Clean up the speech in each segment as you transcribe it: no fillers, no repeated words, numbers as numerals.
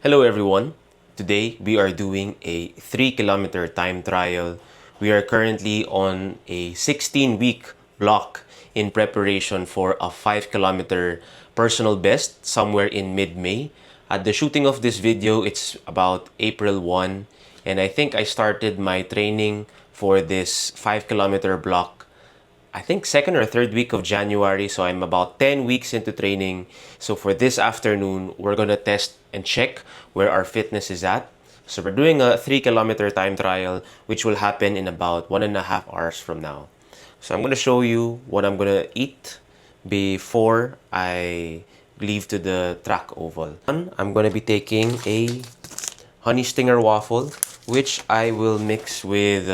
Hello everyone. Today we are doing a 3 kilometer time trial. We are currently on a 16-week block in preparation for a 5 kilometer personal best somewhere in mid-May. At the shooting of this video, it's about April 1, and I think I started my training for this 5 kilometer block I think second or third week of January, so I'm about 10 weeks into training. So for this afternoon, we're gonna test and check where our fitness is at. So we're doing a 3 kilometer time trial, which will happen in about 1.5 hours from now. So I'm gonna show you what I'm gonna eat before I leave to the track oval. I'm gonna be taking a honey stinger waffle, which I will mix with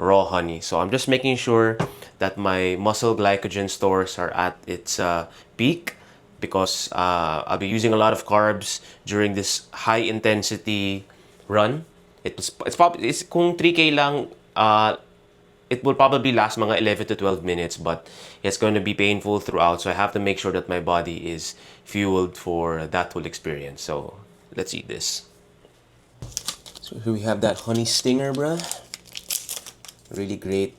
raw honey. So I'm just making sure that my muscle glycogen stores are at its peak because I'll be using a lot of carbs during this high intensity run. It's kung 3K lang, it will probably last mga 11 to 12 minutes, but it's going to be painful throughout. So I have to make sure that my body is fueled for that whole experience. So let's eat this. So here we have that honey stinger, bruh. Really great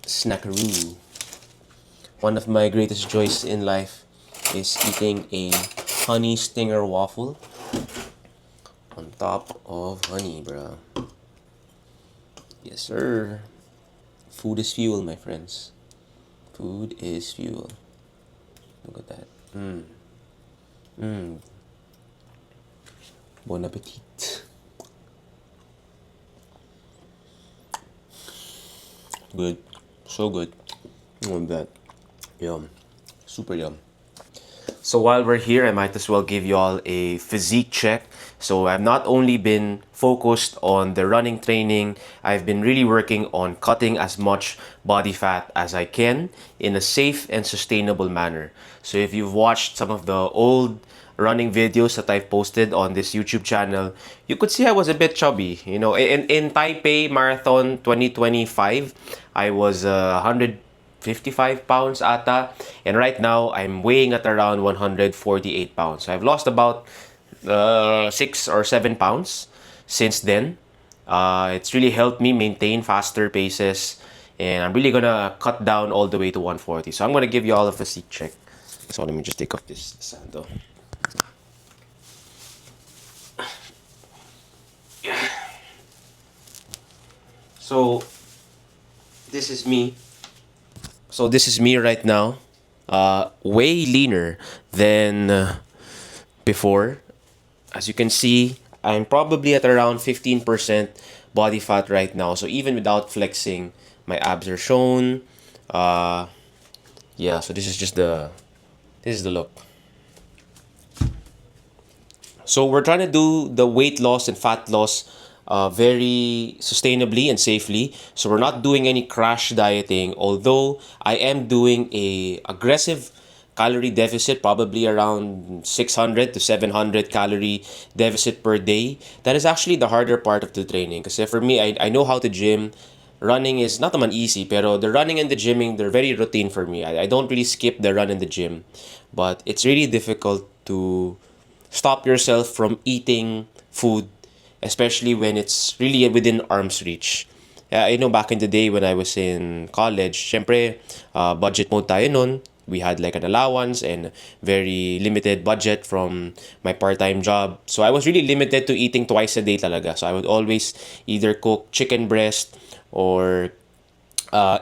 snackaroo. One of my greatest joys in life is eating a honey stinger waffle on top of honey, bruh. Yes, sir. Food is fuel, my friends. Food is fuel. Look at that. Bon appetit. Good. So good. I love that. Yum. Super yum. So while we're here, I might as well give y'all a physique check. So I've not only been focused on the running training, I've been really working on cutting as much body fat as I can in a safe and sustainable manner. So if you've watched some of the old running videos that I've posted on this YouTube channel, you could see I was a bit chubby. You know, in Taipei Marathon 2025, I was 155 pounds ata, and right now I'm weighing at around 148 pounds. So I've lost about 6 or 7 pounds since then. It's really helped me maintain faster paces, and I'm really gonna cut down all the way to 140. So I'm gonna give you all a physique check. So let me just take off this sandal. So this is me. So this is me right now. Way leaner than before. As you can see, I'm probably at around 15% body fat right now. So even without flexing, my abs are shown. Yeah, so this is the look. So we're trying to do the weight loss and fat loss very sustainably and safely. So we're not doing any crash dieting, although I am doing a aggressive calorie deficit, probably around 600 to 700 calorie deficit per day. That is actually the harder part of the training. Because for me, I know how to gym. Running is not naman easy, pero the running and the gymming, they're very routine for me. I don't really skip the run and the gym. But it's really difficult to stop yourself from eating food, especially when it's really within arm's reach. I know back in the day when I was in college, syempre, budget mode tayo nun. We had like an allowance and very limited budget from my part-time job. So I was really limited to eating twice a day talaga. So I would always either cook chicken breast or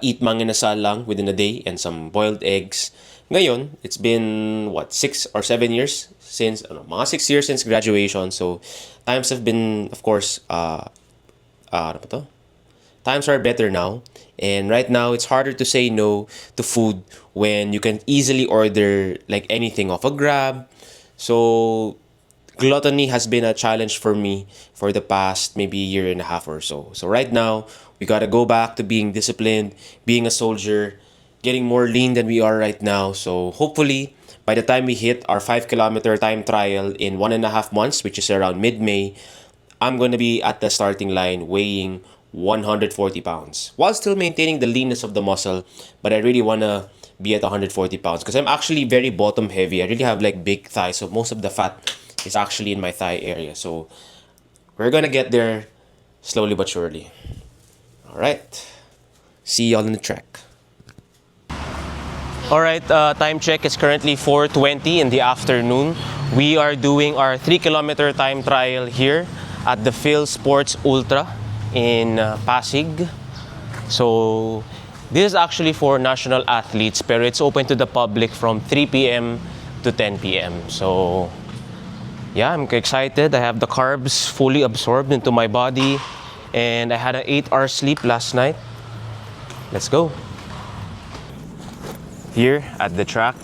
eat manginasal lang within a day and some boiled eggs. Ngayon, it's been, what, 6 or 7 years since, mga 6 years since graduation. So, times have been, of course, ano ba to? Times are better now. And right now, it's harder to say no to food when you can easily order like anything off a Grab. So, gluttony has been a challenge for me for the past maybe year and a half or so. So right now, we gotta go back to being disciplined, being a soldier, getting more lean than we are right now. So hopefully, by the time we hit our 5 kilometer time trial in 1.5 months, which is around mid-May, I'm gonna be at the starting line weighing 140 pounds while still maintaining the leanness of the muscle. But I really wanna be at 140 pounds because I'm actually very bottom heavy. I really have like big thighs, so most of the fat is actually in my thigh area. So we're gonna get there slowly but surely. All right. See y'all on the track. All right, time check is currently 4:20 in the afternoon. We are doing our 3-kilometer time trial here at the Phil Sports Ultra in Pasig. So this is actually for national athletes, pero it's open to the public from 3 p.m. to 10 p.m. So yeah, I'm excited. I have the carbs fully absorbed into my body, and I had an 8-hour sleep last night. Let's go. Here at the track,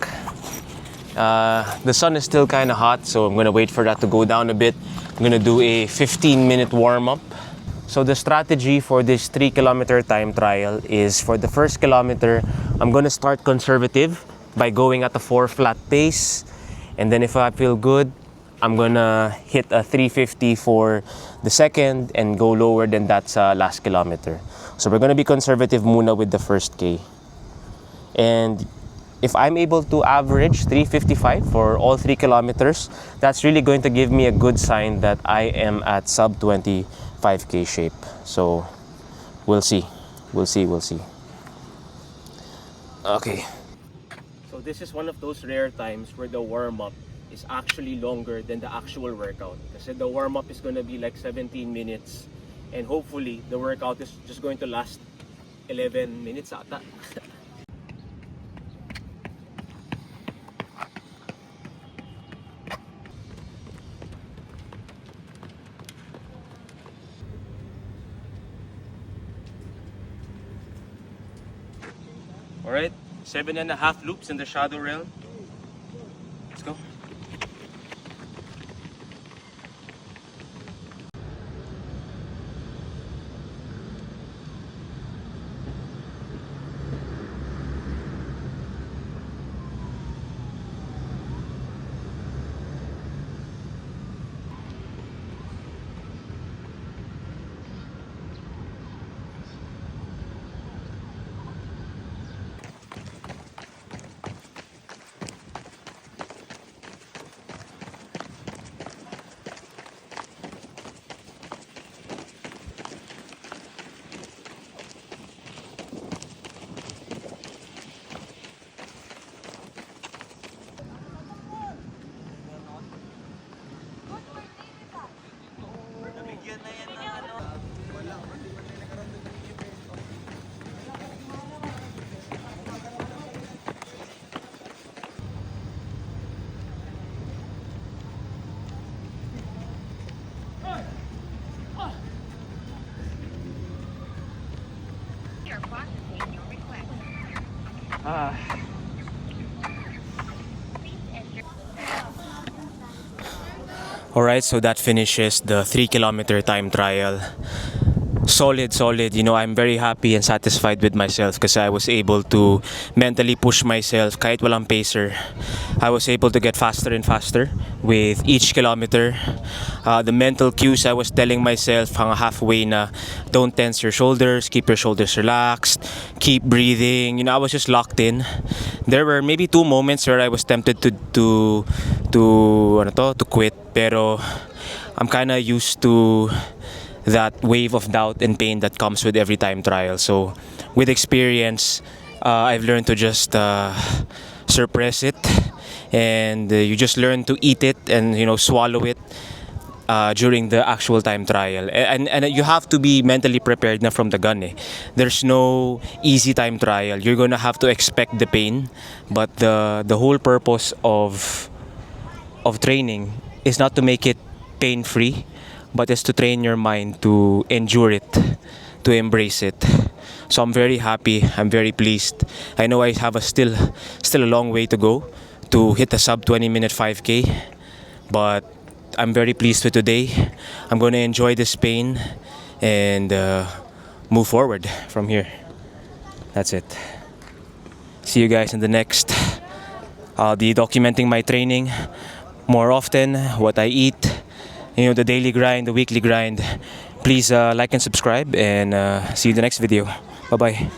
the sun is still kind of hot, so I'm gonna wait for that to go down a bit. I'm gonna do a 15-minute warm-up. So the strategy for this 3-kilometer time trial is, for the first kilometer, I'm gonna start conservative by going at a 4 flat pace, and then if I feel good, I'm gonna hit a 350 for the second and go lower than that sa last kilometer. So we're gonna be conservative muna with the first K. And if I'm able to average 355 for all 3 kilometers, that's really going to give me a good sign that I am at sub-20 5K shape. So we'll see. We'll see. Okay. So this is one of those rare times where the warm-up is actually longer than the actual workout. Kasi the warm-up is gonna be like 17 minutes, and hopefully the workout is just going to last 11 minutes ata. Alright, 7.5 loops in the shadow realm. Let's go. Alright, so that finishes the 3-kilometer time trial. Solid. You know, I'm very happy and satisfied with myself because I was able to mentally push myself kahit walang pacer. I was able to get faster and faster with each kilometer. The mental cues I was telling myself hang halfway na, don't tense your shoulders, keep your shoulders relaxed, keep breathing. You know, I was just locked in. There were maybe 2 moments where I was tempted to quit, pero I'm kind of used to that wave of doubt and pain that comes with every time trial. So with experience, I've learned to just suppress it, and you just learn to eat it and, you know, swallow it during the actual time trial. And you have to be mentally prepared na from the gun eh. There's no easy time trial. You're gonna have to expect the pain, but the whole purpose of training is not to make it pain-free, but is to train your mind to endure it, to embrace it. So I'm very happy, I'm very pleased. I know I have still a long way to go to hit a sub-20 minute 5K, but I'm very pleased with today. I'm going to enjoy this pain and move forward from here. That's it. See you guys in the next. I'll be documenting my training more often, what I eat, you know, the daily grind, the weekly grind. Please like and subscribe, and see you in the next video. Bye-bye.